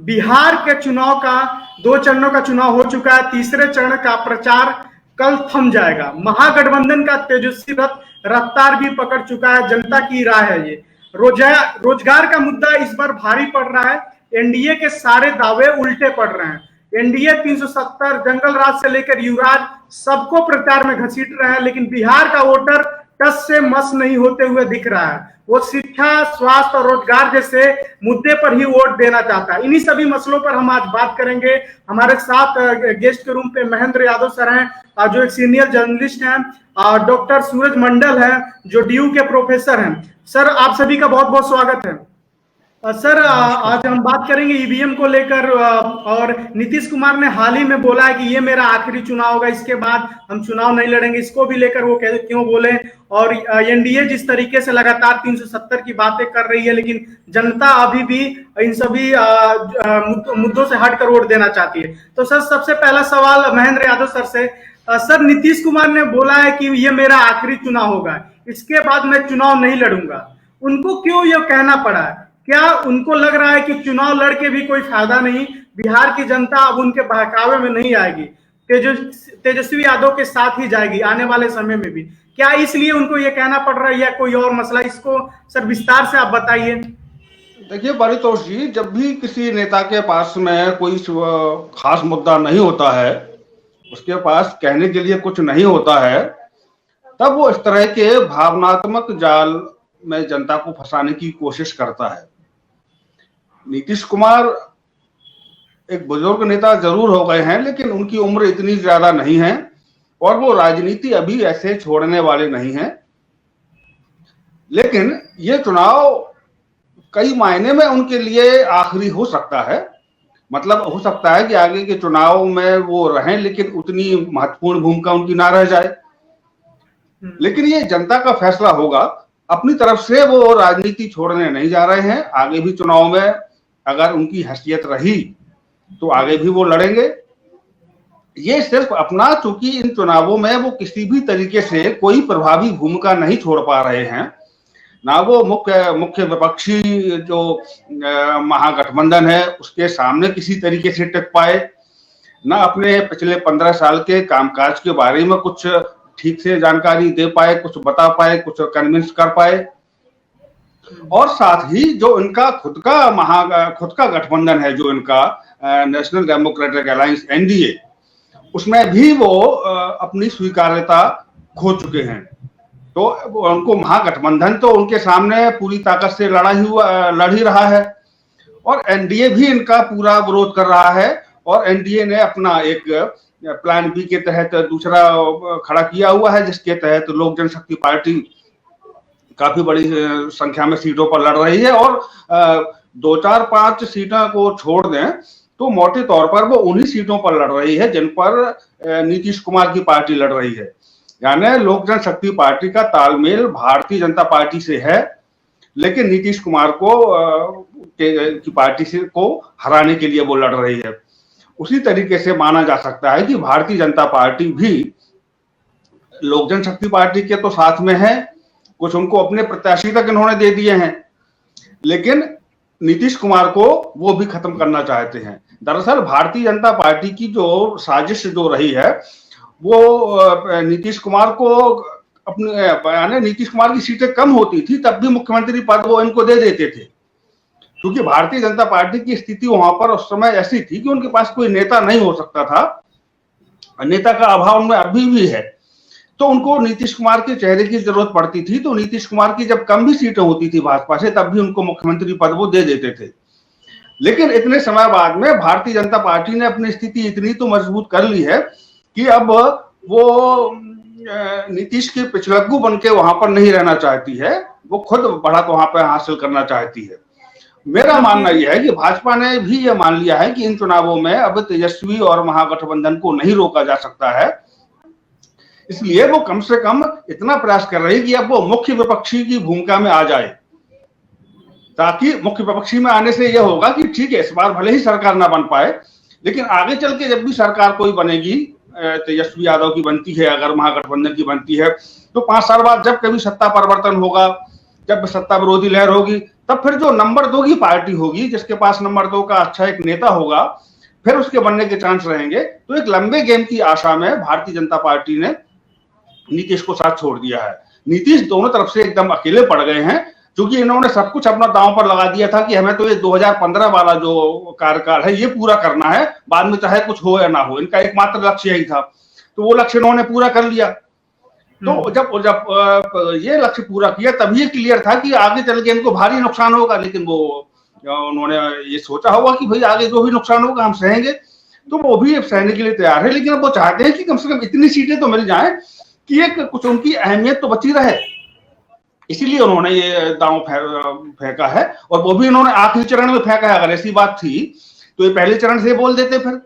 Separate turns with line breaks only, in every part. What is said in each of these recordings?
बिहार के चुनाव का 2 चरणों का चुनाव हो चुका है। तीसरे चरण का प्रचार कल थम जाएगा। महागठबंधन का तेजस्वी रफ्तार भी पकड़ चुका है। जनता की राय है ये। रोजगार का मुद्दा इस बार भारी पड़ रहा है। एनडीए के सारे दावे उल्टे पड़ रहे हैं। एनडीए 370 जंगल राज से लेकर युवराज सबको प्रचार में घसीट रहे हैं, लेकिन बिहार का वोटर टस से मस नहीं होते हुए दिख रहा है। वो शिक्षा, स्वास्थ्य और रोजगार जैसे मुद्दे पर ही वोट देना चाहता है। इन्हीं सभी मसलों पर हम आज बात करेंगे। हमारे साथ गेस्ट के रूम पे महेंद्र यादव सर हैं, जो एक सीनियर जर्नलिस्ट हैं, डॉक्टर सूरज मंडल है, जो डीयू के प्रोफेसर हैं। सर, आप सभी का बहुत बहुत स्वागत है। सर, आज हम बात करेंगे ईवीएम को लेकर, और नीतीश कुमार ने हाल ही में बोला है कि ये मेरा आखिरी चुनाव होगा, इसके बाद हम चुनाव नहीं लड़ेंगे। इसको भी लेकर वो क्यों बोले, और एनडीए जिस तरीके से लगातार 370 की बातें कर रही है, लेकिन जनता अभी भी इन सभी मुद्दों से हटकर वोट देना चाहती है। तो सर, सबसे पहला सवाल महेंद्र यादव सर से। सर, नीतीश कुमार ने बोला है कि ये मेरा आखिरी चुनाव होगा, इसके बाद मैं चुनाव नहीं लड़ूंगा। उनको क्यों ये कहना पड़ा है? क्या उनको लग रहा है कि चुनाव लड़के भी कोई फायदा नहीं, बिहार की जनता अब उनके बहकावे में नहीं आएगी, तेजस्वी यादव के साथ ही जाएगी आने वाले समय में भी? क्या इसलिए उनको ये कहना पड़ रहा है या कोई और मसला? इसको सर विस्तार से आप बताइए।
देखिए परितोष जी, जब भी किसी नेता के पास में कोई खास मुद्दा नहीं होता है, उसके पास कहने के लिए कुछ नहीं होता है, तब वो इस तरह के भावनात्मक जाल में जनता को फंसाने की कोशिश करता है। नीतीश कुमार एक बुजुर्ग नेता जरूर हो गए हैं, लेकिन उनकी उम्र इतनी ज्यादा नहीं है और वो राजनीति अभी ऐसे छोड़ने वाले नहीं हैं। लेकिन ये चुनाव कई मायने में उनके लिए आखिरी हो सकता है। मतलब हो सकता है कि आगे के चुनाव में वो रहें, लेकिन उतनी महत्वपूर्ण भूमिका उनकी ना रह जाए। लेकिन ये जनता का फैसला होगा। अपनी तरफ से वो राजनीति छोड़ने नहीं जा रहे हैं। आगे भी चुनाव में अगर उनकी हैसियत रही तो आगे भी वो लड़ेंगे। ये सिर्फ अपना, चूंकि इन चुनावों में वो किसी भी तरीके से कोई प्रभावी भूमिका नहीं छोड़ पा रहे हैं, ना वो मुख्य विपक्षी जो महागठबंधन है उसके सामने किसी तरीके से टिक पाए, ना अपने पिछले 15 साल के कामकाज के बारे में कुछ ठीक से जानकारी दे पाए, कुछ बता पाए, कुछ कन्विंस कर पाए। और साथ ही जो इनका खुद का गठबंधन है, जो इनका नेशनल डेमोक्रेटिक अलायंस एनडीए, उसमें भी वो अपनी स्वीकार्यता खो चुके हैं। तो उनको महागठबंधन तो उनके सामने पूरी ताकत से लड़ ही रहा है, और एनडीए भी इनका पूरा विरोध कर रहा है। और एनडीए ने अपना एक प्लान बी के तहत दूसरा खड़ा किया हुआ है, जिसके तहत लोक जनशक्ति पार्टी काफी बड़ी संख्या में सीटों पर लड़ रही है। और 2, 4, 5 सीटों को छोड़ दें तो मोटे तौर पर वो उन्हीं सीटों पर लड़ रही है जिन पर नीतीश कुमार की पार्टी लड़ रही है। यानी लोक जनशक्ति पार्टी का तालमेल भारतीय जनता पार्टी से है, लेकिन नीतीश कुमार की पार्टी से को हराने के लिए वो लड़ रही है। उसी तरीके से माना जा सकता है कि भारतीय जनता पार्टी भी लोक जनशक्ति पार्टी के तो साथ में है, कुछ उनको अपने प्रत्याशी तक इन्होंने दे दिए हैं, लेकिन नीतीश कुमार को वो भी खत्म करना चाहते हैं। दरअसल भारतीय जनता पार्टी की जो साजिश जो रही है, वो नीतीश कुमार को अपने नीतीश कुमार की सीटें कम होती थी तब भी मुख्यमंत्री पद वो इनको दे देते थे, क्योंकि भारतीय जनता पार्टी की स्थिति वहां पर उस समय ऐसी थी कि उनके पास कोई नेता नहीं हो सकता था। नेता का अभाव उनमें अभी भी है, तो उनको नीतीश कुमार के चेहरे की जरूरत पड़ती थी। तो नीतीश कुमार की जब कम भी सीटें होती थी भाजपा से, तब भी उनको मुख्यमंत्री पद वो दे देते थे। लेकिन इतने समय बाद में भारतीय जनता पार्टी ने अपनी स्थिति इतनी तो मजबूत कर ली है कि अब वो नीतीश के पिछलग्गू बन के वहां पर नहीं रहना चाहती है, वो खुद बढ़त वहां पर हासिल करना चाहती है। मेरा मानना यह है कि भाजपा ने भी यह मान लिया है कि इन चुनावों में अब तेजस्वी और महागठबंधन को नहीं रोका जा सकता है, इसलिए वो कम से कम इतना प्रयास कर रही है कि अब वो मुख्य विपक्षी की भूमिका में आ जाए, ताकि मुख्य विपक्षी में आने से यह होगा कि ठीक है, इस बार भले ही सरकार ना बन पाए, लेकिन आगे चल के जब भी सरकार कोई बनेगी, तेजस्वी यादव की बनती है, अगर महागठबंधन की बनती है, तो 5 साल बाद जब कभी सत्ता परिवर्तन होगा, जब सत्ता विरोधी लहर होगी, तब फिर जो नंबर 2 की पार्टी होगी, जिसके पास नंबर 2 का अच्छा एक नेता होगा, फिर उसके बनने के चांस रहेंगे। तो एक लंबे गेम की आशा में भारतीय जनता पार्टी ने नीतीश को साथ छोड़ दिया है। नीतीश दोनों तरफ से एकदम अकेले पड़ गए हैं, क्योंकि इन्होंने सब कुछ अपना दांव पर लगा दिया था कि हमें तो ये 2015 वाला जो कार्यकाल है ये पूरा करना है, बाद में चाहे कुछ हो या ना हो। इनका एकमात्र लक्ष्य यही था, तो वो लक्ष्य इन्होंने पूरा कर लिया। तो जब जब ये लक्ष्य पूरा किया तब ये क्लियर था कि आगे चल के इनको भारी नुकसान होगा, लेकिन वो उन्होंने ये सोचा होगा कि भाई आगे जो भी नुकसान होगा हम सहेंगे, तो वो भी सहने के लिए तैयार है। लेकिन अब वो चाहते हैं कि कम से कम इतनी सीटें तो मिल जाएं कि एक कुछ उनकी अहमियत तो बची रहे, इसीलिए उन्होंने ये दांव फेंका है। और वो भी उन्होंने आखिरी चरण में फेंका है। अगर ऐसी बात थी तो ये पहले चरण से बोल देते फिर,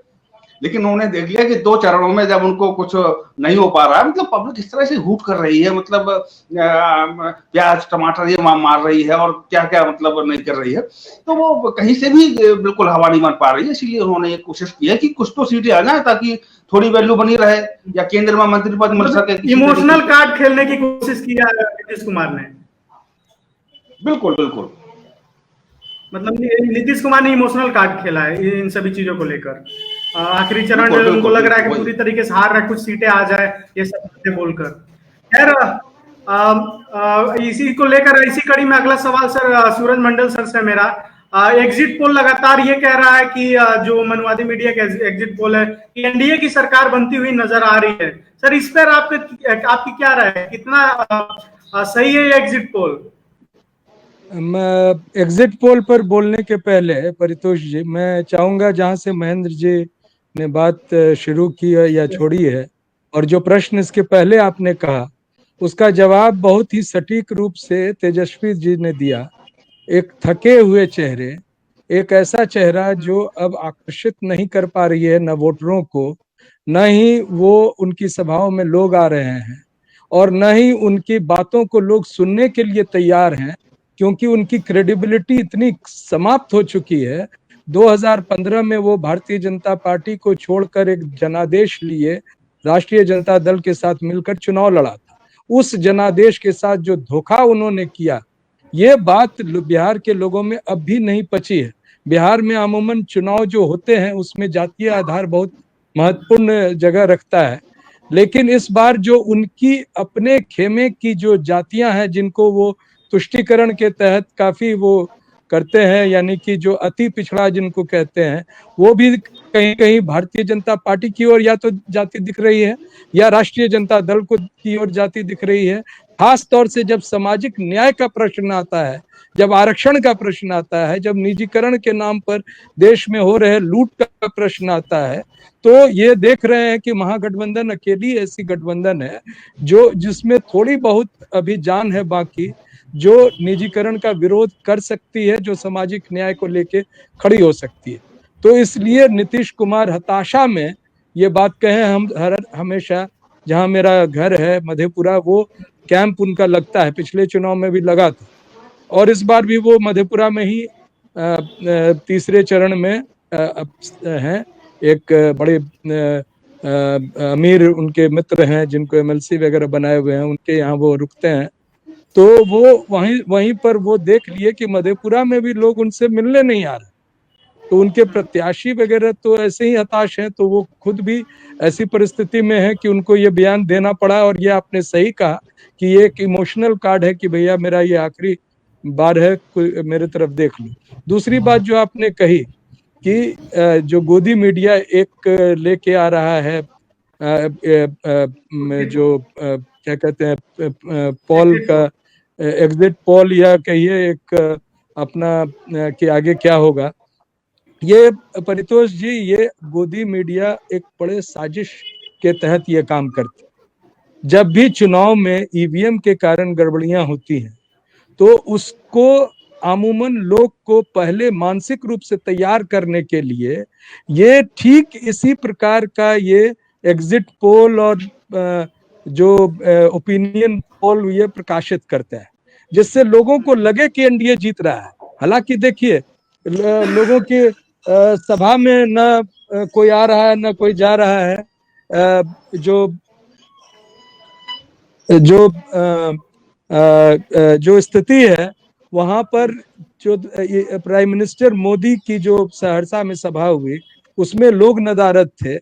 लेकिन उन्होंने देख लिया कि 2 चरणों में जब उनको कुछ नहीं हो पा रहा है, मतलब पब्लिक इस तरह से हूट कर रही है, मतलब प्याज टमाटर ये मार रही है और क्या क्या मतलब नहीं कर रही है, तो वो कहीं से भी बिल्कुल हवा नहीं बन पा रही है। इसीलिए उन्होंने ये कोशिश की है कि कुछ तो सीटें आ जाए ताकि थोड़ी वैल्यू बनी रहे या केंद्र में मंत्री पद मिल सके।
इमोशनल कार्ड खेलने की कोशिश किया नीतीश कुमार ने।
बिल्कुल बिल्कुल,
मतलब नीतीश कुमार ने इमोशनल कार्ड खेला है इन सभी चीजों को लेकर। आखिरी चरण में उनको लग रहा है कि पूरी तरीके से हार रहा है, कुछ सीटें आ जाए ये सब बातें बोलकर। खैर, इसी को लेकर इसी कड़ी में अगला सवाल सर सूरज मंडल सर से मेरा। एग्जिट पोल लगातार ये कह रहा है कि जो मनुवादी मीडिया का एग्जिट पोल है कि एनडीए की सरकार बनती हुई नजर आ रही है। सर इस पर आपकी क्या राय है, कितना सही है ये एग्जिट पोल?
एग्जिट पोल पर बोलने के पहले परितोष जी, मैं चाहूंगा जहां से महेंद्र जी ने बात शुरू की है या छोड़ी है, और जो प्रश्न इसके पहले आपने कहा उसका जवाब बहुत ही सटीक रूप से तेजस्वी जी ने दिया। एक थके हुए चेहरे, एक ऐसा चेहरा जो अब आकर्षित नहीं कर पा रही है न वोटरों को, न ही वो उनकी सभाओं में लोग आ रहे हैं, और न ही उनकी बातों को लोग सुनने के लिए तैयार हैं, क्योंकि उनकी क्रेडिबिलिटी इतनी समाप्त हो चुकी है। 2015 में वो भारतीय जनता पार्टी को छोड़कर एक जनादेश लिए राष्ट्रीय जनता दल के साथ मिलकर चुनाव लड़ा था। उस जनादेश के साथ जो धोखा उन्होंने किया, ये बात बिहार के लोगों में अब भी नहीं पची है। बिहार में अमूमन चुनाव जो होते हैं उसमें जातीय आधार बहुत महत्वपूर्ण जगह रखता है, लेकिन इस बार जो उनकी अपने खेमे की जो जातियां हैं जिनको वो तुष्टिकरण के तहत काफी वो करते हैं, यानी कि जो अति पिछड़ा जिनको कहते हैं, वो भी कहीं कहीं भारतीय जनता पार्टी की ओर या तो जाति दिख रही है या राष्ट्रीय जनता दल को की ओर जाति दिख रही है। खास तौर से जब सामाजिक न्याय का प्रश्न आता है, जब आरक्षण का प्रश्न आता है, जब निजीकरण के नाम पर देश में हो रहे लूट का प्रश्न आता है, तो ये देख रहे हैं कि महागठबंधन अकेली ऐसी गठबंधन है जो जिसमें थोड़ी बहुत अभी जान है बाकी, जो निजीकरण का विरोध कर सकती है, जो सामाजिक न्याय को लेके खड़ी हो सकती है। तो इसलिए नीतीश कुमार हताशा में ये बात कहे, हम हमेशा जहां मेरा घर है मधेपुरा, वो कैंप उनका लगता है, पिछले चुनाव में भी लगा था, और इस बार भी वो मधेपुरा में ही तीसरे चरण में हैं। एक बड़े अमीर उनके मित्र हैं जिनको एमएलसी वगैरह बनाए हुए हैं, उनके यहाँ वो रुकते हैं। तो वो वहीं पर वो देख लिए कि मधेपुरा में भी लोग उनसे मिलने नहीं आ रहे, तो उनके प्रत्याशी वगैरह तो ऐसे ही हताश हैं, तो वो खुद भी ऐसी परिस्थिति में है कि उनको ये बयान देना पड़ा। और ये आपने सही कहा कि ये एक इमोशनल कार्ड है कि भैया मेरा ये आखिरी बार है, मेरे तरफ देख लो। दूसरी बात जो आपने कही कि जो गोदी मीडिया एक लेके आ रहा है, जो क्या कहते हैं पोल का एग्जिट पोल, या कहिए एक अपना कि आगे क्या होगा, ये परितोष जी, ये गोदी मीडिया एक बड़े साजिश के तहत ये काम करती। जब भी चुनाव में ईवीएम के कारण गड़बड़ियां होती हैं तो उसको अमूमन लोग को पहले मानसिक रूप से तैयार करने के लिए ये ठीक इसी प्रकार का ये एग्जिट पोल और जो ओपिनियन पोल ये प्रकाशित करता है, जिससे लोगों को लगे कि एनडीए जीत रहा है। हालांकि देखिए, लोगों की सभा में न कोई आ रहा है न कोई जा रहा है, जो स्थिति है वहां पर जो प्राइम मिनिस्टर मोदी की जो सहरसा में सभा हुई उसमें लोग नदारद थे,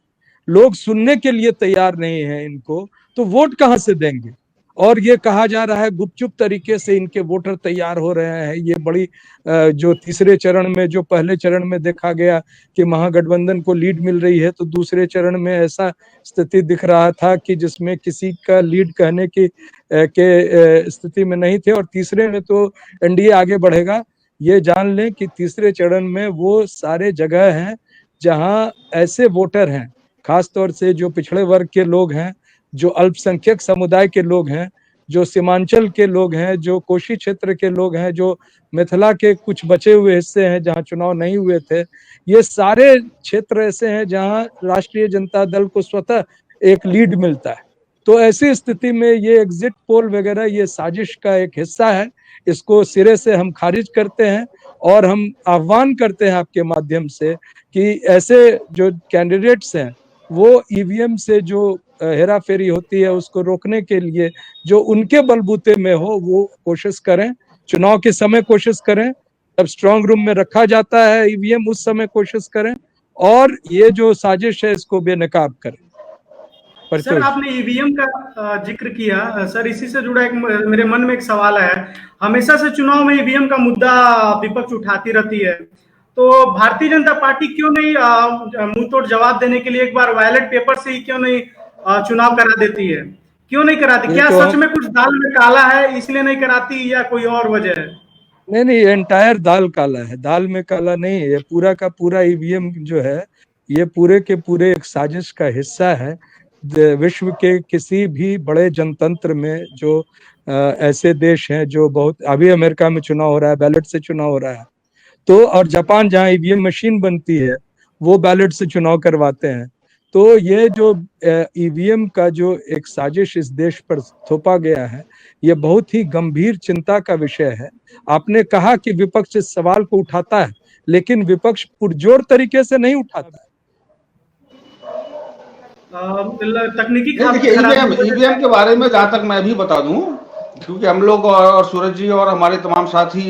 लोग सुनने के लिए तैयार नहीं है इनको, तो वोट कहां से देंगे? और ये कहा जा रहा है गुपचुप तरीके से इनके वोटर तैयार हो रहे हैं। ये बड़ी जो तीसरे चरण में, जो पहले चरण में देखा गया कि महागठबंधन को लीड मिल रही है, तो दूसरे चरण में ऐसा स्थिति दिख रहा था कि जिसमें किसी का लीड कहने की के स्थिति में नहीं थे, और तीसरे में तो एनडीए आगे बढ़ेगा। ये जान लें कि तीसरे चरण में वो सारे जगह हैं जहां ऐसे वोटर हैं, खासतौर से जो पिछड़े वर्ग के लोग हैं, जो अल्पसंख्यक समुदाय के लोग हैं, जो सीमांचल के लोग हैं, जो कोशी क्षेत्र के लोग हैं, जो मिथिला के कुछ बचे हुए हिस्से हैं जहां चुनाव नहीं हुए थे, ये सारे क्षेत्र ऐसे हैं जहां राष्ट्रीय जनता दल को स्वतः एक लीड मिलता है। तो ऐसी स्थिति में ये एग्जिट पोल वगैरह ये साजिश का एक हिस्सा है, इसको सिरे से हम खारिज करते हैं और हम आह्वान करते हैं आपके माध्यम से कि ऐसे जो कैंडिडेट्स हैं वो ईवीएम से जो हेरा फेरी होती है उसको रोकने के लिए जो उनके बलबूते में हो वो कोशिश करें, चुनाव के समय कोशिश करें, जब स्ट्रांग रूम में रखा जाता है ईवीएम उस समय कोशिश करें, और ये जो साजिश है इसको बेनकाब करें।
सर, आपने ईवीएम का जिक्र किया। सर, इसी से जुड़ा एक मेरे मन में एक सवाल है। हमेशा से चुनाव में ईवीएम का मुद्दा विपक्ष उठाती रहती है, तो भारतीय जनता पार्टी क्यों नहीं मुंह तोड़ जवाब देने के लिए एक बार बैलेट पेपर से ही क्यों नहीं चुनाव करा देती है? क्यों नहीं कराती? क्या सच में कुछ दाल में काला है इसलिए नहीं कराती, या कोई और वजह है?
नहीं, एंटायर दाल काला है, दाल में काला नहीं है। पूरा का पूरा ईवीएम जो है ये पूरे के पूरे एक साजिश का हिस्सा है। विश्व के किसी भी बड़े जनतंत्र में जो ऐसे देश हैं जो बहुत, अभी अमेरिका में चुनाव हो रहा है, बैलेट से चुनाव हो रहा है, तो और जापान जहां ईवीएम मशीन बनती है वो बैलेट से चुनाव करवाते हैं। तो ये जो ईवीएम का जो एक साजिश इस देश पर थोपा गया है ये बहुत ही गंभीर चिंता का विषय है। आपने कहा कि विपक्ष इस सवाल को उठाता है, लेकिन विपक्ष पुरजोर तरीके से नहीं उठाता।
तकनीकी
ईवीएम के बारे में जहां तक मैं भी बता दूं, क्योंकि हम लोग और सूरज जी और हमारे तमाम साथी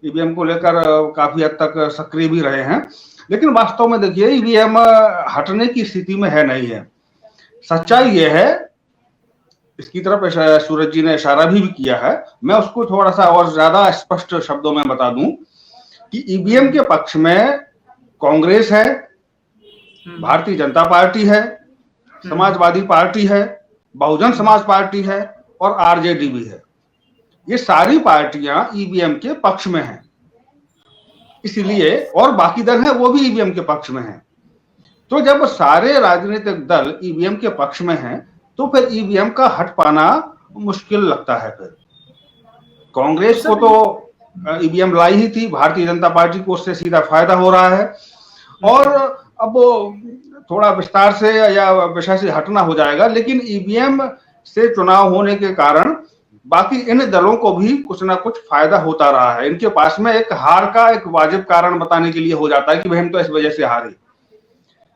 ईवीएम को लेकर काफी हद तक सक्रिय भी रहे हैं, लेकिन वास्तव में देखिए ईवीएम हटने की स्थिति में है नहीं है। सच्चाई ये है, इसकी तरफ सूरज जी ने इशारा भी किया है, मैं उसको थोड़ा सा और ज्यादा स्पष्ट शब्दों में बता दूं कि ईवीएम के पक्ष में कांग्रेस है, भारतीय जनता पार्टी है, समाजवादी पार्टी है, बहुजन समाज पार्टी है और आरजेडी भी है। ये सारी पार्टियां ईवीएम के पक्ष में हैं, इसलिए, और बाकी दल है वो भी ईवीएम के पक्ष में हैं। तो जब सारे राजनीतिक दल ईवीएम के पक्ष में हैं तो फिर ईवीएम का हट पाना मुश्किल लगता है। फिर कांग्रेस को तो ईवीएम लाई ही थी, भारतीय जनता पार्टी को उससे सीधा फायदा हो रहा है, और अब थोड़ा विस्तार से या विषय से हटना हो जाएगा, लेकिन ईवीएम से चुनाव होने के कारण बाकी इन दलों को भी कुछ ना कुछ फायदा होता रहा है। इनके पास में एक हार का एक वाजिब कारण बताने के लिए हो जाता है कि भाई हम तो इस वजह से हारे।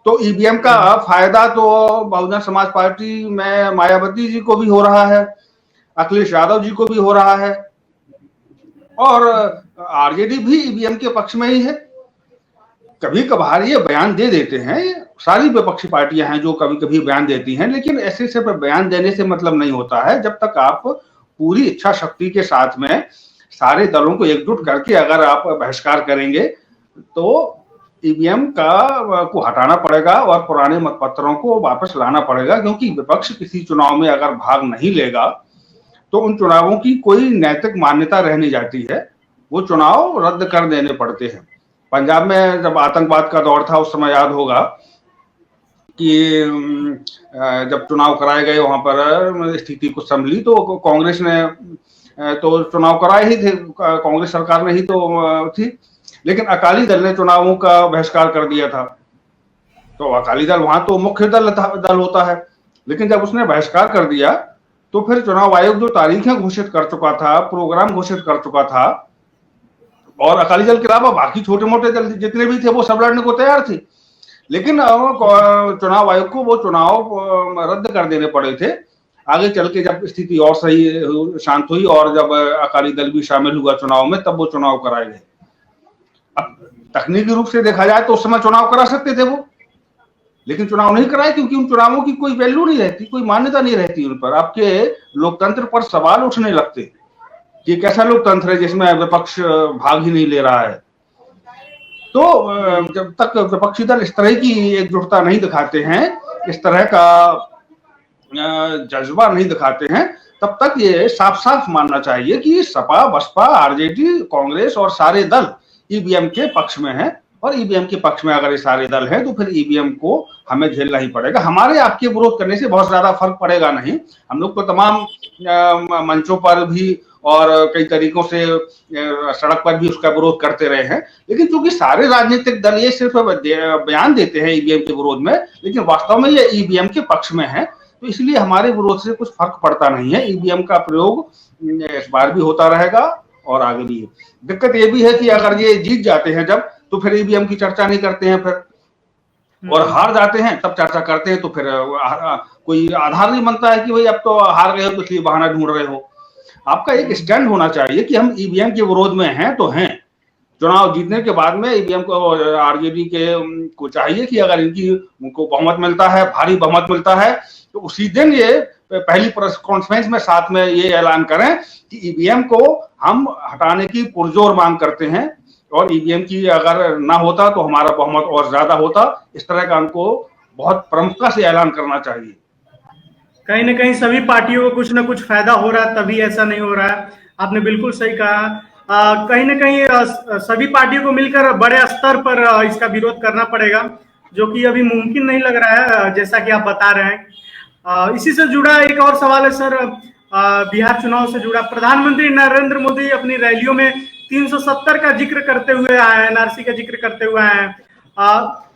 तो ईवीएम का फायदा तो बहुजन समाज पार्टी में मायावती जी को भी हो रहा है, अखिलेश यादव जी को भी हो रहा है, और आरजेडी भी ईवीएम के पक्ष में ही है। कभी कभार ये बयान दे देते हैं, सारी विपक्षी पार्टियां हैं जो कभी कभी बयान देती हैं, लेकिन ऐसे सिर्फ बयान देने से मतलब नहीं होता है। जब तक आप पूरी इच्छा शक्ति के साथ में सारे दलों को एकजुट करके अगर आप बहिष्कार करेंगे तो ईवीएम को हटाना पड़ेगा और पुराने मतपत्रों को वापस लाना पड़ेगा, क्योंकि विपक्ष किसी चुनाव में अगर भाग नहीं लेगा तो उन चुनावों की कोई नैतिक मान्यता रह नहीं जाती है, वो चुनाव रद्द कर देने पड़ते हैं। पंजाब में जब आतंकवाद का दौर था उस समय याद होगा कि जब चुनाव कराए गए वहां पर स्थिति कुछ संभली तो कांग्रेस ने तो चुनाव कराए ही थे, कांग्रेस सरकार में ही तो थी, लेकिन अकाली दल ने चुनावों का बहिष्कार कर दिया था। तो अकाली दल वहां तो मुख्य दल होता है, लेकिन जब उसने बहिष्कार कर दिया तो फिर चुनाव आयोग जो तारीखें घोषित कर चुका था, प्रोग्राम घोषित कर चुका था, और अकाली दल के अलावा बाकी छोटे मोटे दल जितने भी थे वो सब लड़ने को तैयार थे, लेकिन चुनाव आयोग को वो चुनाव रद्द कर देने पड़े थे। आगे चल के जब स्थिति और सही शांत हुई और जब अकाली दल भी शामिल हुआ चुनाव में, तब वो चुनाव कराए गए। अब तकनीकी रूप से देखा जाए तो उस समय चुनाव करा सकते थे वो, लेकिन चुनाव नहीं कराए क्योंकि उन चुनावों की कोई वैल्यू नहीं रहती, कोई मान्यता नहीं रहती उन पर। आपके लोकतंत्र पर सवाल उठने लगते कि कैसा लोकतंत्र है जिसमें विपक्ष भाग ही नहीं ले रहा है। तो जब तक विपक्षी दल इस तरह की एकजुटता नहीं दिखाते हैं, इस तरह का जज्बा नहीं दिखाते हैं, तब तक ये साफ साफ मानना चाहिए कि सपा, बसपा, आरजेडी, कांग्रेस और सारे दल ईवीएम के पक्ष में हैं। और ईवीएम के पक्ष में अगर ये सारे दल हैं तो फिर ईवीएम को हमें झेलना ही पड़ेगा। हमारे आपके विरोध करने से बहुत ज्यादा फर्क पड़ेगा नहीं। हम लोग तो तमाम मंचों पर भी और कई तरीकों से सड़क पर भी उसका विरोध करते रहे हैं, लेकिन चूंकि सारे राजनीतिक दल ये सिर्फ बयान देते हैं ईवीएम के विरोध में, लेकिन वास्तव में ये ईवीएम के पक्ष में है, तो इसलिए हमारे विरोध से कुछ फर्क पड़ता नहीं है। ईवीएम का प्रयोग इस बार भी होता रहेगा और आगे भी। दिक्कत ये भी है कि अगर ये जीत जाते हैं जब, तो फिर ईवीएम की चर्चा नहीं करते हैं फिर, और हार जाते हैं तब चर्चा करते हैं, तो फिर कोई आधार नहीं बनता है कि भाई अब तो हार गए हो तो इसलिए बहाना ढूंढ रहे हो। आपका एक स्टैंड होना चाहिए कि हम ईवीएम के विरोध में हैं तो हैं। चुनाव जीतने के बाद में ईवीएम को, आरजेडी के को चाहिए कि अगर उनको बहुमत मिलता है, भारी बहुमत मिलता है, तो उसी दिन ये पहली प्रेस कॉन्फ्रेंस में साथ में ये ऐलान करें कि ईवीएम को हम हटाने की पुरजोर मांग करते हैं, और ईवीएम की अगर ना होता तो हमारा बहुमत और ज्यादा होता। इस तरह का हमको बहुत प्रमुखता से ऐलान करना चाहिए।
कहीं ना कहीं सभी पार्टियों को कुछ ना कुछ फायदा हो रहा है, तभी ऐसा नहीं हो रहा है। आपने बिल्कुल सही कहा। कहीं ना कहीं सभी पार्टियों को मिलकर बड़े स्तर पर इसका विरोध करना पड़ेगा, जो कि अभी मुमकिन नहीं लग रहा है, जैसा कि आप बता रहे हैं। इसी से जुड़ा एक और सवाल है सर, बिहार चुनाव से जुड़ा। प्रधानमंत्री नरेंद्र मोदी अपनी रैलियों में 370 का जिक्र करते हुए आए, एनआरसी का जिक्र करते हुए आए हैं।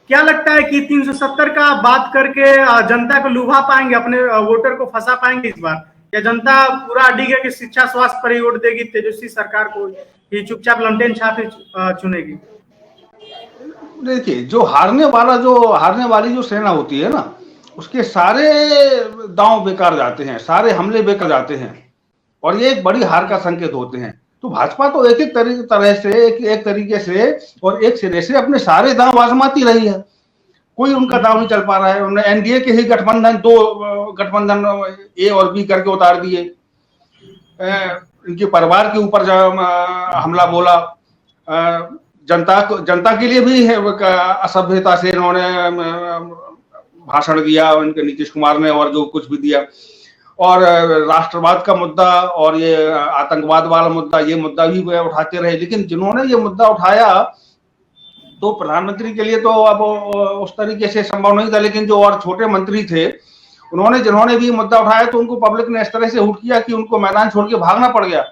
क्या लगता है कि 370 का बात करके जनता को लुभा पाएंगे, अपने वोटर को फंसा पाएंगे इस बार, या जनता पूरा अडिग है कि शिक्षा स्वास्थ्य पर ही वोट देगी, तेजस्वी सरकार को ही चुपचाप लमटेन छाप चुनेगी?
देखिए, जो हारने वाली जो सेना होती है ना, उसके सारे दांव बेकार जाते हैं, सारे हमले बेकार जाते हैं, और ये एक बड़ी हार का संकेत होते हैं। तो भाजपा तो एक तरीके से और एक सिरे से अपने सारे दांव आजमाती रही है, कोई उनका दांव नहीं चल पा रहा है। उन्होंने एनडीए के ही गठबंधन, 2 गठबंधन ए और बी करके उतार दिए, इनके परिवार के ऊपर हमला बोला, जनता के लिए भी असभ्यता से इन्होंने भाषण दिया, उनके नीतीश कुमार ने, और जो कुछ भी दिया, और राष्ट्रवाद का मुद्दा और ये आतंकवाद वाला मुद्दा, ये मुद्दा भी उठाते रहे। लेकिन जिन्होंने ये मुद्दा उठाया तो प्रधानमंत्री के लिए तो अब उस तरीके से संभव नहीं था, लेकिन जो और छोटे मंत्री थे, जिन्होंने भी मुद्दा उठाया, तो उनको पब्लिक ने इस तरह से हुट किया कि उनको मैदान छोड़ के भागना पड़ गया।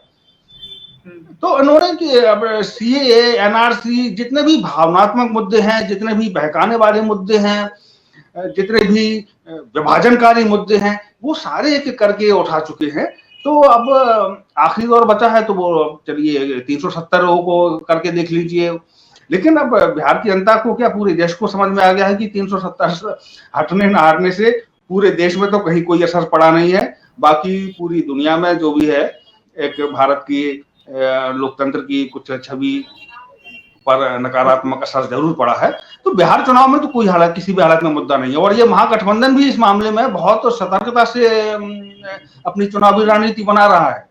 तो इन्होंने कि अब सीए, एनआरसी, जितने भी भावनात्मक मुद्दे हैं, जितने भी बहकाने वाले मुद्दे हैं, जितने भी विभाजनकारी मुद्दे हैं, वो सारे एक करके उठा चुके हैं। तो अब आखिरी दौर बचा है, तो वो चलिए 370 को करके देख लीजिए। लेकिन अब बिहार की जनता को क्या, पूरे देश को समझ में आ गया है कि 370 हटने न हटने से पूरे देश में तो कहीं कोई असर पड़ा नहीं है। बाकी पूरी दुनिया में जो भी है, एक भारत की लोकतंत्र की कुछ छवि पर नकारात्मक असर जरूर पड़ा है। तो बिहार चुनाव में तो कोई हालत, किसी भी हालत में मुद्दा नहीं है। और ये महागठबंधन भी इस मामले में बहुत सतर्कता से अपनी चुनावी रणनीति बना रहा है।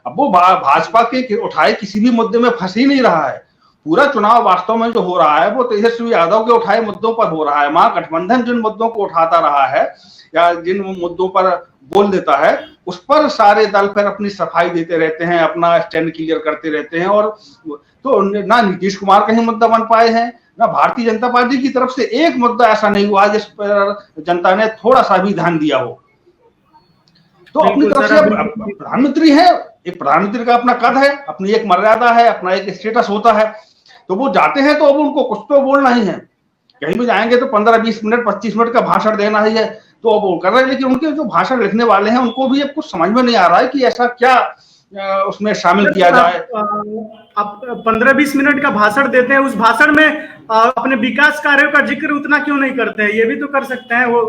अब वो भाजपा के उठाए किसी भी मुद्दे में फंस ही नहीं रहा है। पूरा चुनाव वास्तव में जो हो रहा है वो तेजस्वी यादव के उठाए मुद्दों पर हो रहा है। महागठबंधन जिन मुद्दों को उठाता रहा है या जिन मुद्दों पर बोल देता है, उस पर सारे दल फिर अपनी सफाई देते रहते हैं, अपना स्टैंड क्लियर करते रहते हैं। और तो ना नीतीश कुमार कहीं मुद्दा बन पाए हैं, ना भारतीय जनता पार्टी की तरफ से एक मुद्दा ऐसा नहीं हुआ जिस पर जनता ने थोड़ा सा भी ध्यान दिया हो। तो अपनी तरफ से प्रधानमंत्री है, एक प्रधानमंत्री का अपना कद है, अपनी एक मर्यादा है, अपना एक स्टेटस होता है। तो वो जाते हैं तो अब उनको कुछ तो बोलना ही है। कहीं भी जाएंगे तो 15-20 मिनट 25 मिनट का भाषण देना ही है, तो अब वो कर रहे हैं। लेकिन उनके जो भाषण लिखने वाले हैं उनको भी अब कुछ समझ में नहीं आ रहा है कि ऐसा क्या उसमें शामिल किया जाए।
आप 15-20 मिनट का भाषण देते हैं, उस भाषण में अपने विकास कार्यों का जिक्र उतना क्यों नहीं करते हैं? ये भी तो कर सकते हैं। वो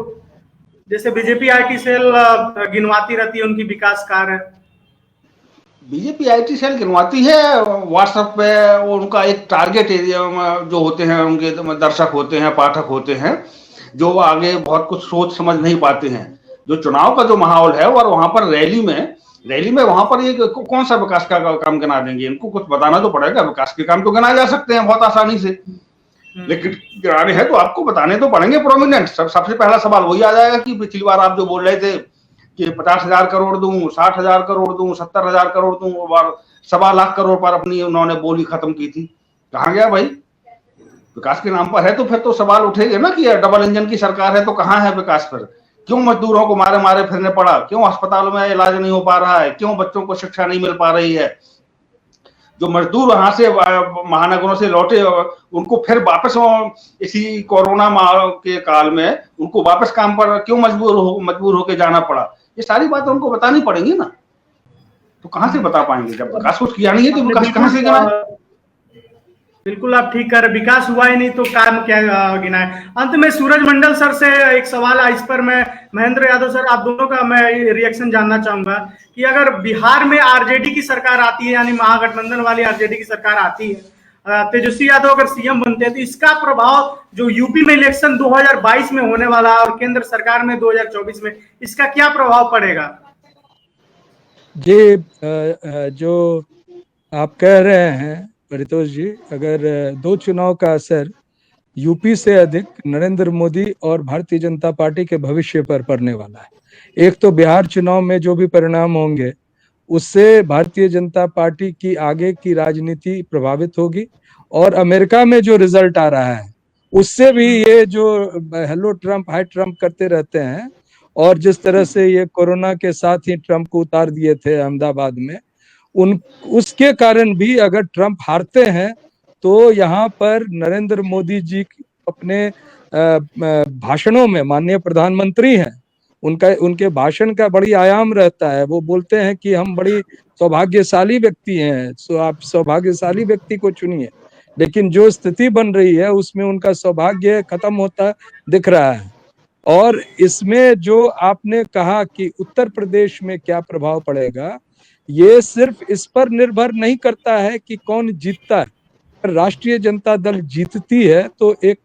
जैसे बीजेपी आईटी सेल गिनवाती रहती है उनकी विकास कार्य।
बीजेपी आईटी सेल गिनवाती है व्हाट्सएप पे, उनका एक टारगेट एरिया जो होते हैं, उनके दर्शक होते हैं, पाठक होते हैं, जो आगे बहुत कुछ सोच समझ नहीं पाते हैं। जो चुनाव का जो माहौल है और वहां पर रैली में वहां पर ये कौन सा विकास का काम गिना देंगे? इनको कुछ बताना तो पड़ेगा। विकास के काम तो गिनाए जा सकते हैं बहुत आसानी से, लेकिन गिनाने हैं तो आपको बताने तो पड़ेंगे प्रोमिनेंट। सबसे पहला सवाल वही आ जाएगा कि पिछली बार आप जो बोल रहे थे कि 50,000 करोड़ दूं, 60,000 करोड़ दूं, 70,000 करोड़ दूं, और 1.25 लाख करोड़ पर अपनी उन्होंने बोली खत्म की थी। कहाँ गया भाई? विकास के नाम पर है तो फिर तो सवाल उठेगा ना कि डबल इंजन की सरकार है तो कहाँ है विकास? फिर क्यों मजदूरों को मारे मारे फिरने पड़ा? क्यों अस्पतालों में इलाज नहीं हो पा रहा है? क्यों बच्चों को शिक्षा नहीं मिल पा रही है? जो मजदूर वहां से महानगरों से लौटे, उनको फिर वापस इसी कोरोना के काल में उनको वापस काम पर क्यों मजबूर होके जाना पड़ा? ये सारी बातें उनको बतानी पड़ेंगी ना। तो कहां से बता पाएंगे? जब विकास कुछ किया नहीं है तो विकास कहां से गिनाए?
बिल्कुल आप ठीक कर रहे, विकास हुआ ही नहीं तो काम क्या गिनाए। अंत में सूरज मंडल सर से एक सवाल है, इस पर मैं महेंद्र यादव सर आप दोनों का मैं रिएक्शन जानना चाहूंगा कि अगर बिहार में आरजेडी की सरकार आती है, यानी महागठबंधन वाली आरजेडी की सरकार आती है, तेजस्वी यादव अगर सीएम बनते हैं, तो इसका प्रभाव जो यूपी में इलेक्शन 2022 में होने वाला है और केंद्र सरकार में 2024 में, इसका क्या प्रभाव पड़ेगा?
जी, जो आप कह रहे हैं परितोष जी, अगर दो चुनाव का असर यूपी से अधिक नरेंद्र मोदी और भारतीय जनता पार्टी के भविष्य पर पड़ने वाला है। एक तो बिहार चुनाव में जो भी परिणाम होंगे उससे भारतीय जनता पार्टी की आगे की राजनीति प्रभावित होगी, और अमेरिका में जो रिजल्ट आ रहा है उससे भी ये जो हेलो ट्रम्प हाय ट्रम्प करते रहते हैं, और जिस तरह से ये कोरोना के साथ ही ट्रम्प को उतार दिए थे अहमदाबाद में, उसके कारण भी अगर ट्रम्प हारते हैं तो यहाँ पर नरेंद्र मोदी जी अपने भाषणों में, माननीय प्रधानमंत्री हैं, उनके भाषण का बड़ी आयाम रहता है। वो बोलते हैं कि हम बड़ी सौभाग्यशाली व्यक्ति हैं, सो आप सौभाग्यशाली व्यक्ति को चुनिए, लेकिन जो स्थिति बन रही है उसमें उनका सौभाग्य खत्म होता दिख रहा है। और इसमें जो आपने कहा कि उत्तर प्रदेश में क्या प्रभाव पड़ेगा, ये सिर्फ इस पर निर्भर नहीं करता है कि कौन जीतता है। राष्ट्रीय जनता दल जीतती है तो एक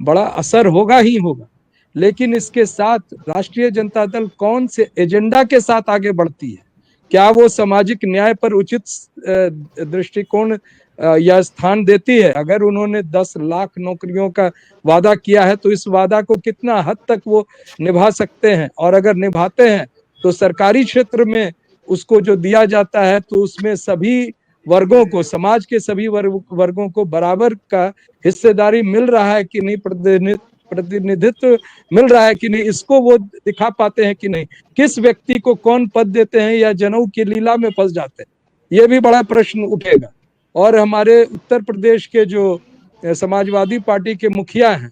बड़ा असर होगा ही होगा, लेकिन इसके साथ राष्ट्रीय जनता दल कौन से एजेंडा के साथ आगे बढ़ती है, क्या वो सामाजिक न्याय पर उचित दृष्टिकोण या स्थान देती है? अगर उन्होंने 10 लाख नौकरियों का वादा किया है तो इस वादा को कितना हद तक वो निभा सकते हैं, और अगर निभाते हैं तो सरकारी क्षेत्र में उसको जो दिया जाता है तो उसमें सभी वर्गों को, समाज के सभी वर्गों को बराबर का हिस्सेदारी मिल रहा है कि नहीं, प्रतिनिधित्व मिल रहा है कि नहीं, इसको वो दिखा पाते हैं कि नहीं, किस व्यक्ति को कौन पद देते हैं या जनेऊ की लीला में फंस जाते हैं, ये भी बड़ा प्रश्न उठेगा। और हमारे उत्तर प्रदेश के जो समाजवादी पार्टी के मुखिया हैं,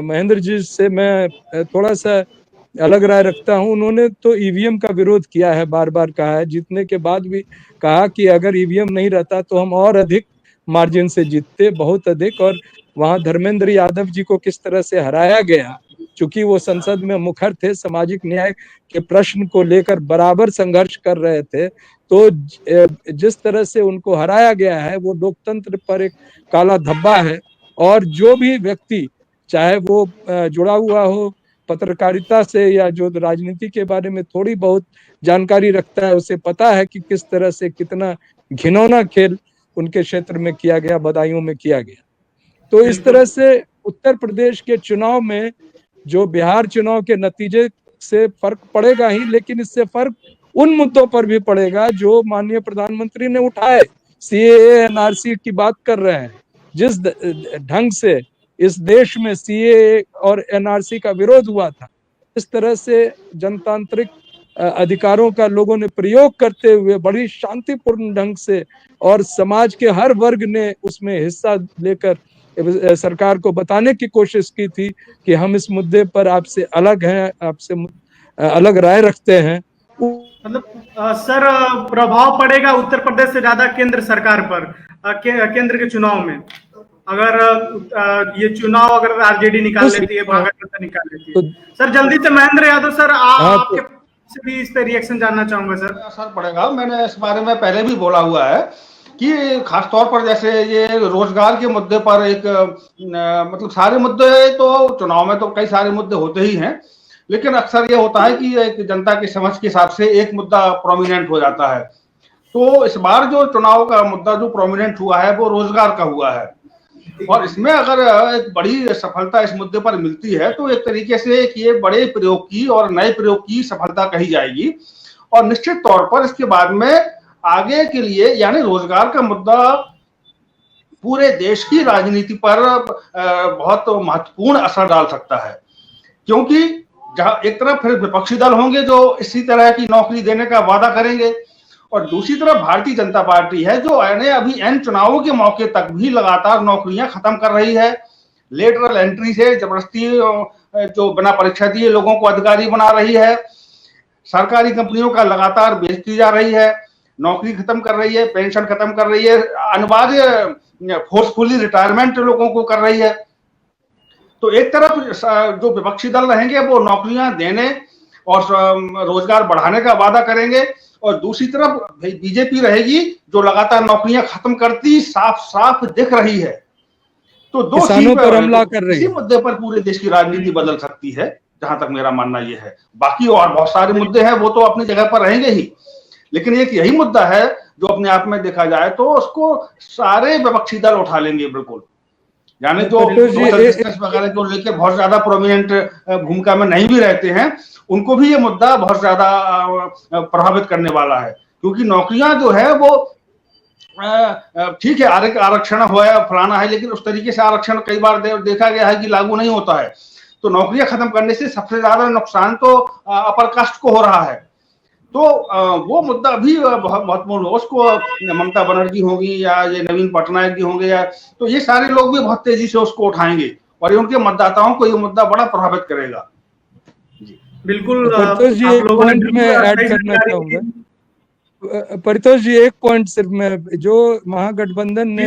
महेंद्र जी से मैं थोड़ा सा अलग राय रखता हूं। उन्होंने तो ईवीएम का विरोध किया है, बार बार कहा है, जीतने के बाद भी कहा कि अगर ईवीएम नहीं रहता तो हम और अधिक मार्जिन से जीतते, बहुत अधिक। और वहां धर्मेंद्र यादव जी को किस तरह से हराया गया, चूंकि वो संसद में मुखर थे, सामाजिक न्याय के प्रश्न को लेकर बराबर संघर्ष कर रहे थे, तो जिस तरह से उनको हराया गया है वो लोकतंत्र पर एक काला धब्बा है। और जो भी व्यक्ति, चाहे वो जुड़ा हुआ हो पत्रकारिता से या जो राजनीति के बारे में थोड़ी बहुत जानकारी रखता है, उसे पता है कि किस तरह से कितना घिनौना खेल उनके क्षेत्र में किया गया, बदायूं में किया गया। तो इस तरह से उत्तर प्रदेश के चुनाव में जो बिहार चुनाव के नतीजे से फर्क पड़ेगा ही, लेकिन इससे फर्क उन मुद्दों पर भी पड़ेगा जो माननीय प्रधानमंत्री ने उठाए। सीएए एनआरसी की बात कर रहे हैं, जिस ढंग से इस देश में सीएए और एनआरसी का विरोध हुआ था, इस तरह से जनतांत्रिक अधिकारों का लोगों ने प्रयोग करते हुए बड़ी शांतिपूर्ण ढंग से, और समाज के हर वर्ग ने उसमें हिस्सा लेकर सरकार को बताने की कोशिश की थी कि हम इस मुद्दे पर आपसे अलग हैं, आपसे अलग राय रखते हैं।
मतलब सर प्रभाव पड़ेगा उत्तर प्रदेश से ज्यादा केंद्र सरकार पर, केंद्र के चुनाव में, अगर ये चुनाव अगर आरजेडी निकाल लेती है, भागलपुर निकाल लेती है। सर जल्दी से महेंद्र यादव सर आपके से भी इस पे रिएक्शन जानना चाहूंगा सर।
असर पड़ेगा, मैंने इस बारे में पहले भी बोला हुआ है कि खासतौर पर जैसे ये रोजगार के मुद्दे पर एक मतलब सारे मुद्दे तो चुनाव में तो कई सारे मुद्दे होते ही हैं, लेकिन अक्सर ये होता है कि एक जनता की समझ के हिसाब से एक मुद्दा प्रोमिनेंट हो जाता है। तो इस बार जो चुनाव का मुद्दा जो प्रोमिनेंट हुआ है वो रोजगार का हुआ है, और इसमें अगर एक बड़ी सफलता इस मुद्दे पर मिलती है तो एक तरीके से ये बड़े प्रयोग की और नए प्रयोग की सफलता कही जाएगी, और निश्चित तौर पर इसके बाद में आगे के लिए यानी रोजगार का मुद्दा पूरे देश की राजनीति पर बहुत महत्वपूर्ण असर डाल सकता है, क्योंकि जहां एक तरफ फिर विपक्षी दल होंगे जो इसी तरह की नौकरी देने का वादा करेंगे, और दूसरी तरफ भारतीय जनता पार्टी है जो अभी एन चुनावों के मौके तक भी लगातार नौकरियां खत्म कर रही है। लेटरल एंट्री से जबरदस्ती जो बिना परीक्षा दिए लोगों को अधिकारी बना रही है, सरकारी कंपनियों का लगातार बेचती जा रही है, नौकरी खत्म कर रही है, पेंशन खत्म कर रही है, अनिवार्य फोर्सफुली रिटायरमेंट लोगों को कर रही है। तो एक तरफ जो विपक्षी दल रहेंगे वो नौकरियां देने और रोजगार बढ़ाने का वादा करेंगे, और दूसरी तरफ बीजेपी रहेगी जो लगातार नौकरियां खत्म करती साफ साफ दिख रही है। तो दो
किसानों पर हमला कर रही है।
इसी मुद्दे पर पूरे देश की राजनीति बदल सकती है, जहां तक मेरा मानना यह है। बाकी और बहुत सारे मुद्दे हैं वो तो अपनी जगह पर रहेंगे ही, लेकिन एक यही मुद्दा है जो अपने आप में देखा जाए तो उसको सारे विपक्षी दल उठा लेंगे बिल्कुल, यानी जो वगैरह को लेकर बहुत ज्यादा प्रोमिनेंट भूमिका में नहीं भी रहते हैं उनको भी ये मुद्दा बहुत ज्यादा प्रभावित करने वाला है, क्योंकि नौकरियां जो है वो ठीक है आरक्षण हो या फलाना है, लेकिन उस तरीके से आरक्षण कई बार देखा गया है कि लागू नहीं होता है। तो नौकरियां खत्म करने से सबसे ज्यादा नुकसान तो अपर कास्ट को हो रहा है। तो वो मुद्दा भी बहुत महत्वपूर्ण है, उसको ममता बनर्जी होंगी या ये नवीन पटनायक जी होंगे या तो ये सारे लोग भी बहुत तेजी से उसको उठाएंगे, और उनके मतदाताओं को ये मुद्दा बड़ा प्रभावित करेगा।
बिल्कुल
परितोष जी एक पॉइंट में ऐड करना चाहूंगा। परितोष जी एक पॉइंट सिर्फ में, जो महागठबंधन ने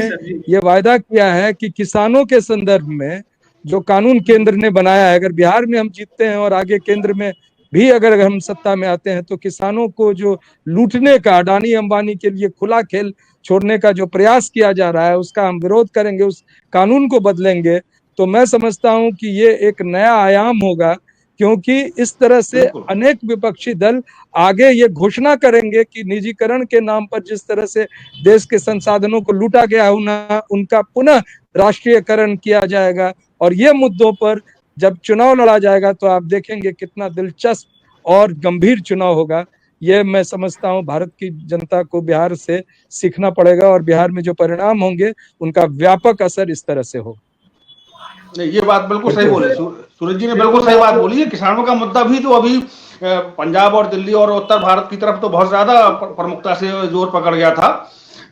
ये वायदा किया है कि किसानों के संदर्भ में जो कानून केंद्र ने बनाया है, अगर बिहार में हम जीतते हैं और आगे केंद्र में भी अगर हम सत्ता में आते हैं तो किसानों को जो लूटने का अडानी अंबानी के लिए खुला खेल छोड़ने का जो प्रयास किया जा रहा है उसका हम विरोध करेंगे, उस कानून को बदलेंगे। तो मैं समझता हूं कि ये एक नया आयाम होगा, क्योंकि इस तरह से अनेक विपक्षी दल आगे ये घोषणा करेंगे कि निजीकरण के नाम पर जिस तरह से देश के संसाधनों को लूटा गया उनका पुनः राष्ट्रीयकरण किया जाएगा, और ये मुद्दों पर जब चुनाव लड़ा जाएगा तो आप देखेंगे कितना दिलचस्प और गंभीर चुनाव होगा। ये मैं समझता हूं भारत की जनता को बिहार से सीखना पड़ेगा, और बिहार में जो परिणाम होंगे उनका व्यापक असर इस तरह से होगा।
ये बात बिल्कुल सही बोली सूरज जी ने, बिल्कुल सही बात बोली है। किसानों का मुद्दा भी तो अभी पंजाब और दिल्ली और उत्तर भारत की तरफ तो बहुत ज्यादा प्रमुखता से जोर पकड़ गया था।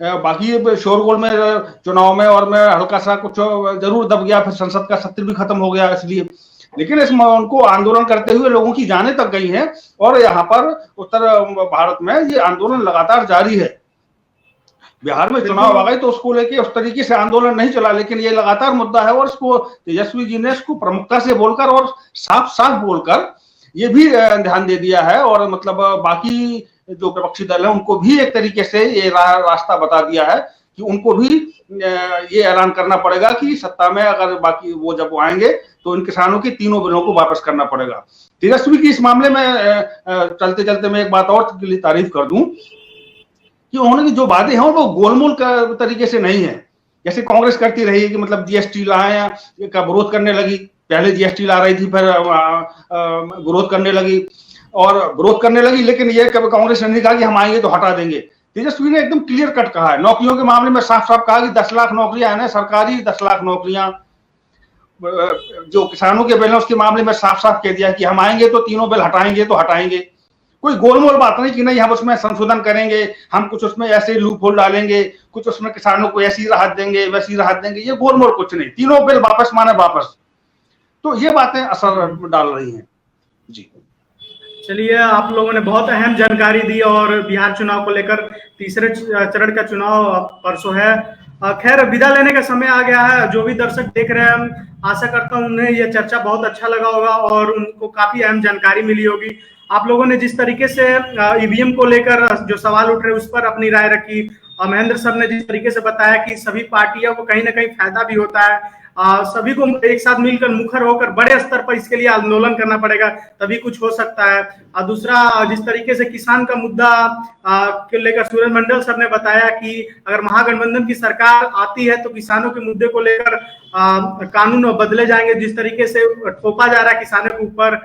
बाकी शोरगुल में चुनाव में और में हल्का सा कुछ जरूर दब गया, फिर संसद का सत्र भी खत्म हो गया इसलिए, लेकिन इसमें उनको आंदोलन करते हुए लोगों की जानें तक गई हैं, और यहाँ पर उत्तर भारत में ये आंदोलन लगातार जारी है। बिहार में चुनाव आ गए तो उसको लेके उस तरीके से आंदोलन नहीं चला, लेकिन ये लगातार मुद्दा है, और इसको तेजस्वी जी ने इसको प्रमुखता से बोलकर और साफ साफ बोलकर ये भी ध्यान दे दिया है, और मतलब बाकी जो विपक्षी दल है उनको भी एक तरीके से ये रास्ता बता दिया है कि उनको भी ये ऐलान करना पड़ेगा कि सत्ता में अगर बाकी वो जब आएंगे तो इन किसानों के तीनों बिलों को वापस करना पड़ेगा। तेजस्वी की इस मामले में चलते चलते मैं एक बात और के लिए तारीफ कर दूं कि उन्होंने जो वादे हैं वो गोलमोल का तरीके से नहीं है, जैसे कांग्रेस करती रही कि मतलब जीएसटी लाए का विरोध करने लगी, पहले जीएसटी ला रही थी फिर विरोध करने लगी और विरोध करने लगी, लेकिन ये कभी कांग्रेस ने नहीं कहा कि हम आएंगे तो हटा देंगे। तेजस्वी ने एकदम क्लियर कट कहा है, नौकरियों के मामले में साफ साफ कहा कि 10 लाख नौकरियां हैं सरकारी, 10 लाख नौकरियां। जो किसानों के बिल है उसके मामले में साफ साफ कह दिया कि हम आएंगे तो तीनों बिल हटाएंगे तो हटाएंगे। कोई गोलमोल बात नहीं कि नहीं हम उसमें संशोधन करेंगे, हम कुछ उसमें ऐसे लूप होल डालेंगे, कुछ उसमें किसानों को ऐसी राहत देंगे वैसी राहत देंगे, ये गोलमोल कुछ नहीं, तीनों बिल वापस माने वापस। तो ये बातें असर डाल रही हैं। जी
चलिए, आप लोगों ने बहुत अहम जानकारी दी, और बिहार चुनाव को लेकर तीसरे चरण का चुनाव परसों है। खैर विदा लेने का समय आ गया है। जो भी दर्शक देख रहे हैं, आशा करता हूं उन्हें यह चर्चा बहुत अच्छा लगा होगा और उनको काफी अहम जानकारी मिली होगी। आप लोगों ने जिस तरीके से ईवीएम को लेकर जो सवाल उठ रहे उस पर अपनी राय रखी, और महेंद्र सर ने जिस तरीके से बताया कि सभी पार्टियों को कहीं ना कहीं फायदा भी होता है, सभी को एक साथ मिलकर मुखर होकर बड़े स्तर पर इसके लिए आंदोलन करना पड़ेगा, तभी कुछ हो सकता है। और दूसरा, जिस तरीके से किसान का मुद्दा के लेकर सूरज मंडल सर ने बताया कि अगर महागठबंधन की सरकार आती है तो किसानों के मुद्दे को लेकर कानून बदले जाएंगे, जिस तरीके से थोपा जा रहा है किसानों के ऊपर,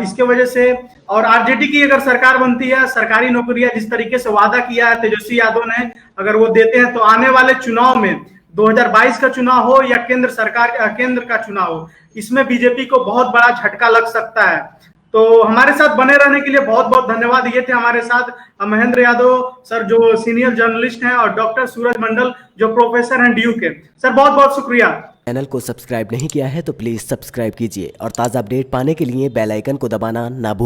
इसके वजह से। और आरजेडी की अगर सरकार बनती है, सरकारी नौकरियां जिस तरीके से वादा किया है तेजस्वी यादव ने, अगर वो देते हैं तो आने वाले चुनाव में 2022 का चुनाव हो या केंद्र का चुनाव हो, इसमें बीजेपी को बहुत बड़ा झटका लग सकता है। तो हमारे साथ बने रहने के लिए बहुत बहुत धन्यवाद। ये थे हमारे साथ महेंद्र यादव सर जो सीनियर जर्नलिस्ट हैं, और डॉक्टर सूरज मंडल जो प्रोफेसर हैं ड्यू के। सर बहुत बहुत शुक्रिया।
चैनल को सब्सक्राइब नहीं किया है तो प्लीज़ सब्सक्राइब कीजिए और ताज़ा अपडेट पाने के लिए बेल आइकन को दबाना ना भूलें।